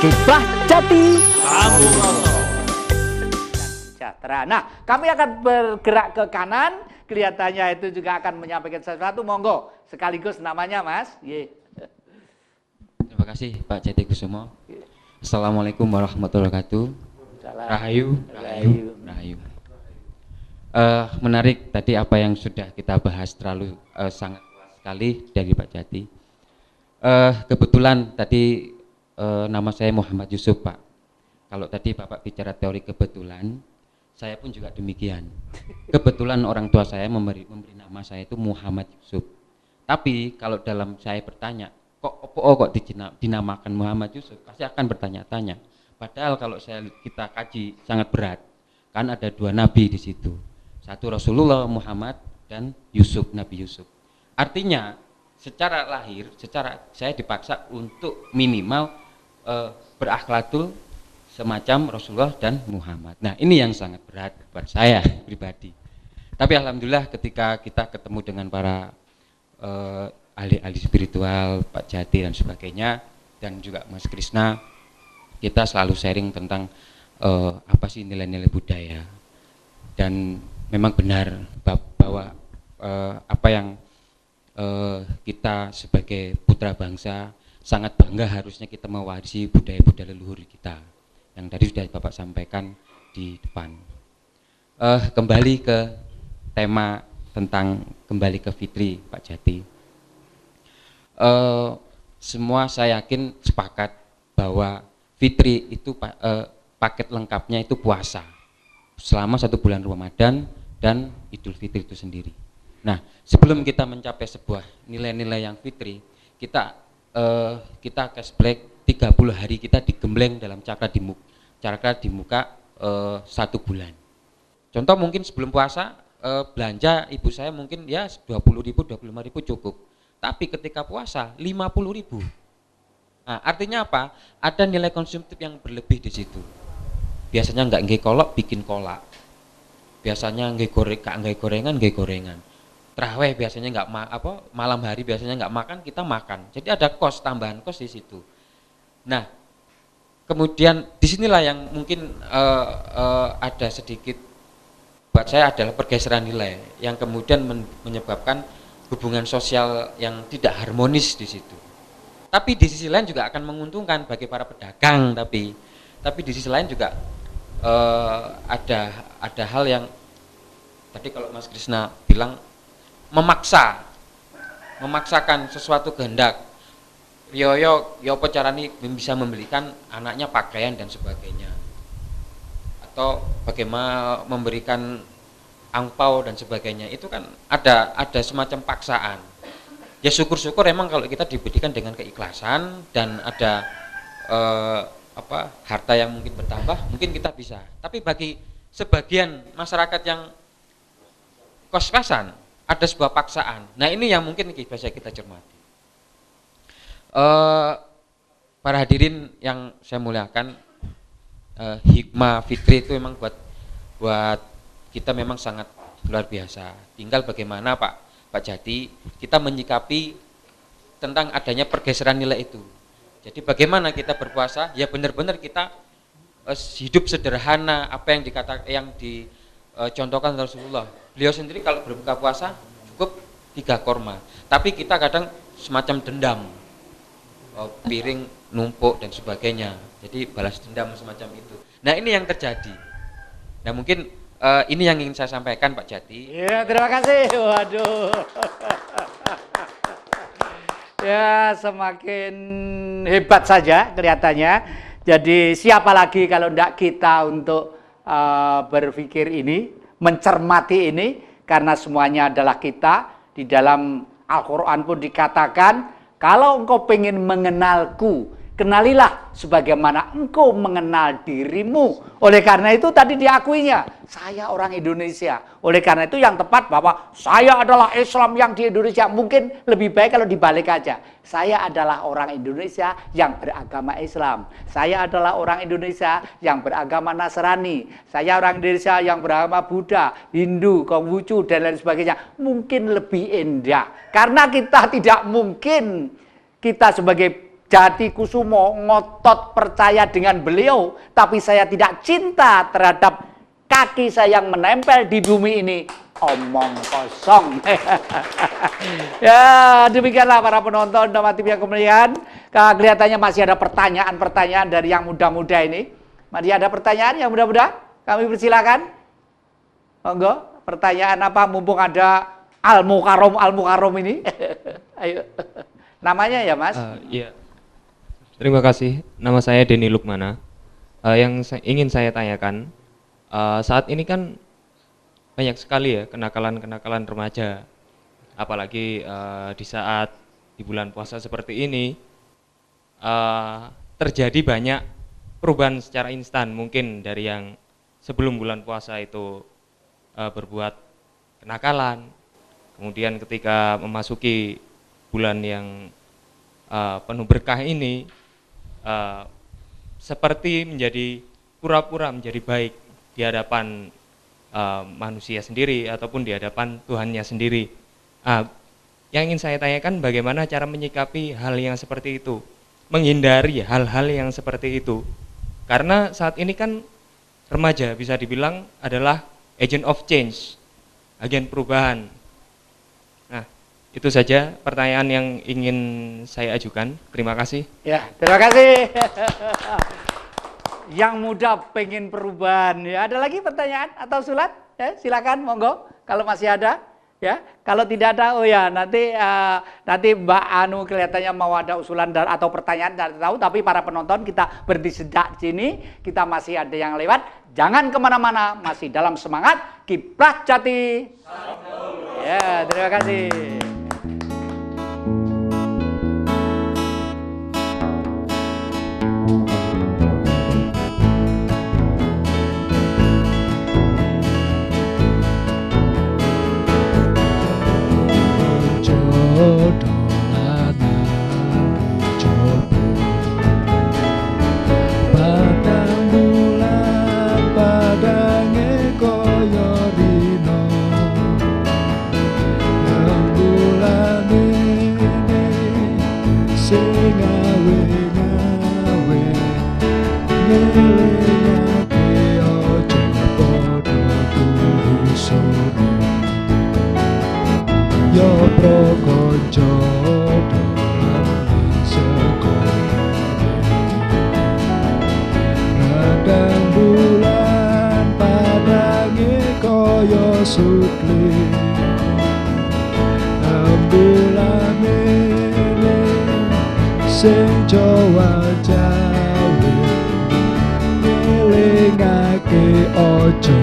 Kibah Jati Sambung. Sejahtera. Nah, kami akan bergerak ke kanan. Kelihatannya itu juga akan menyampaikan sesuatu. Monggo, sekaligus namanya Mas. Terima kasih Pak Jati Kusumo. Assalamualaikum warahmatullahi wabarakatuh. Rahayu. Rahayu. Menarik tadi apa yang sudah kita bahas, terlalu sangat luas sekali dari Pak Jati. Kebetulan tadi nama saya Muhammad Yusuf, Pak. Kalau tadi Bapak bicara teori kebetulan, saya pun juga demikian. Kebetulan orang tua saya memberi nama saya itu Muhammad Yusuf. Tapi kalau dalam saya bertanya, kok dinamakan Muhammad Yusuf, pasti akan bertanya-tanya. Padahal kalau kita kaji sangat berat, kan ada dua nabi di situ. Satu Rasulullah Muhammad dan Yusuf, Nabi Yusuf. Artinya secara lahir, saya dipaksa untuk minimal berakhlakul semacam Rasulullah dan Muhammad. Nah, ini yang sangat berat buat saya pribadi. Tapi alhamdulillah ketika kita ketemu dengan para ahli-ahli spiritual, Pak Jati dan sebagainya, dan juga Mas Krisna, kita selalu sharing tentang apa sih nilai-nilai budaya. Dan memang benar bahwa apa yang kita sebagai putra bangsa sangat bangga harusnya kita mewarisi budaya-budaya leluhur kita yang tadi sudah Bapak sampaikan di depan. Kembali ke tema tentang kembali ke fitri, Pak Jati. Semua saya yakin sepakat bahwa fitri itu paket lengkapnya itu puasa selama 1 bulan Ramadan dan Idul Fitri itu sendiri. Nah, sebelum kita mencapai sebuah nilai-nilai yang fitri, kita flashback 30 hari kita digembleng dalam cakra di muka 1 bulan. Contoh mungkin sebelum puasa belanja ibu saya mungkin ya 20.000, 25.000 cukup. Tapi ketika puasa 50.000. Nah, artinya apa? Ada nilai konsumtif yang berlebih di situ. Biasanya nggak nggih kolak, bikin kolak. Biasanya nggih gorengan. Terawih biasanya nggak malam hari biasanya nggak makan, kita makan. Jadi ada tambahan kos di situ. Nah, kemudian disinilah yang mungkin ada sedikit buat saya adalah pergeseran nilai yang kemudian menyebabkan hubungan sosial yang tidak harmonis di situ. Tapi di sisi lain juga akan menguntungkan bagi para pedagang. Tapi di sisi lain juga ada hal yang tadi kalau Mas Krisna bilang memaksakan sesuatu kehendak. Yo apa caranya bisa membelikan anaknya pakaian dan sebagainya, atau bagaimana memberikan angpau dan sebagainya, itu kan ada semacam paksaan. Ya syukur-syukur emang kalau kita diberikan dengan keikhlasan dan ada harta yang mungkin bertambah, mungkin kita bisa. Tapi bagi sebagian masyarakat yang kos-kosan ada sebuah paksaan. Nah, ini yang mungkin bisa kita cermati. Para hadirin yang saya muliakan, hikmah fitri itu memang buat kita memang sangat luar biasa. Tinggal bagaimana Pak Jati kita menyikapi tentang adanya pergeseran nilai itu. Jadi bagaimana kita berpuasa? Ya benar-benar kita hidup sederhana, apa yang dicontohkan Rasulullah. Beliau sendiri kalau berbuka puasa cukup 3 korma. Tapi kita kadang semacam dendam, piring numpuk dan sebagainya. Jadi balas dendam semacam itu. Nah, ini yang terjadi. Nah, mungkin ini yang ingin saya sampaikan Pak Jati. Ya, terima kasih. Waduh. Ya, semakin hebat saja kelihatannya. Jadi siapa lagi kalau tidak kita untuk berpikir ini, mencermati ini, karena semuanya adalah kita. Di dalam Al-Quran pun dikatakan, kalau engkau pengen mengenalku, kenalilah sebagaimana engkau mengenal dirimu. Oleh karena itu tadi diakuinya, saya orang Indonesia. Oleh karena itu yang tepat bahwa saya adalah Islam yang di Indonesia. Mungkin lebih baik kalau dibalik aja. Saya adalah orang Indonesia yang beragama Islam. Saya adalah orang Indonesia yang beragama Nasrani. Saya orang Indonesia yang beragama Buddha, Hindu, Konghucu, dan lain sebagainya. Mungkin lebih indah. Karena kita tidak mungkin, kita sebagai Jati Kusumo ngotot percaya dengan beliau, tapi saya tidak cinta terhadap kaki saya yang menempel di bumi ini. Omong kosong. Ya, demikianlah para penonton Dhamma TV yang kemuliaan. Kelihatannya masih ada pertanyaan-pertanyaan dari yang muda-muda ini. Masih ada pertanyaan yang muda-muda? Kami persilakan. Monggo, pertanyaan apa mumpung ada Al-Mukarrom ini? Ayo. Namanya ya, Mas? Iya. Terima kasih. Nama saya Denny Lukmana. Yang ingin saya tanyakan, saat ini kan banyak sekali ya kenakalan-kenakalan remaja, apalagi di saat di bulan puasa seperti ini terjadi banyak perubahan secara instan. Mungkin dari yang sebelum bulan puasa itu berbuat kenakalan, kemudian ketika memasuki bulan yang penuh berkah ini seperti menjadi pura-pura menjadi baik di hadapan manusia sendiri ataupun di hadapan Tuhannya sendiri. Yang ingin saya tanyakan, bagaimana cara menyikapi hal yang seperti itu, menghindari hal-hal yang seperti itu, karena saat ini kan remaja bisa dibilang adalah agent of change, agen perubahan. Nah, itu saja pertanyaan yang ingin saya ajukan. Terima kasih. Ya, terima kasih. Yang muda pengen perubahan. Ya, ada lagi pertanyaan atau usulan? Ya, silakan, monggo. Kalau masih ada, ya. Kalau tidak ada, oh ya, nanti Mbak Anu kelihatannya mau ada usulan atau pertanyaan, tidak tahu. Tapi para penonton kita berhenti sejak sini, kita masih ada yang lewat. Jangan kemana-mana, masih dalam semangat Kiblat Jati. Ya, terima kasih. Sing Jawa Jawi ngelingake ojo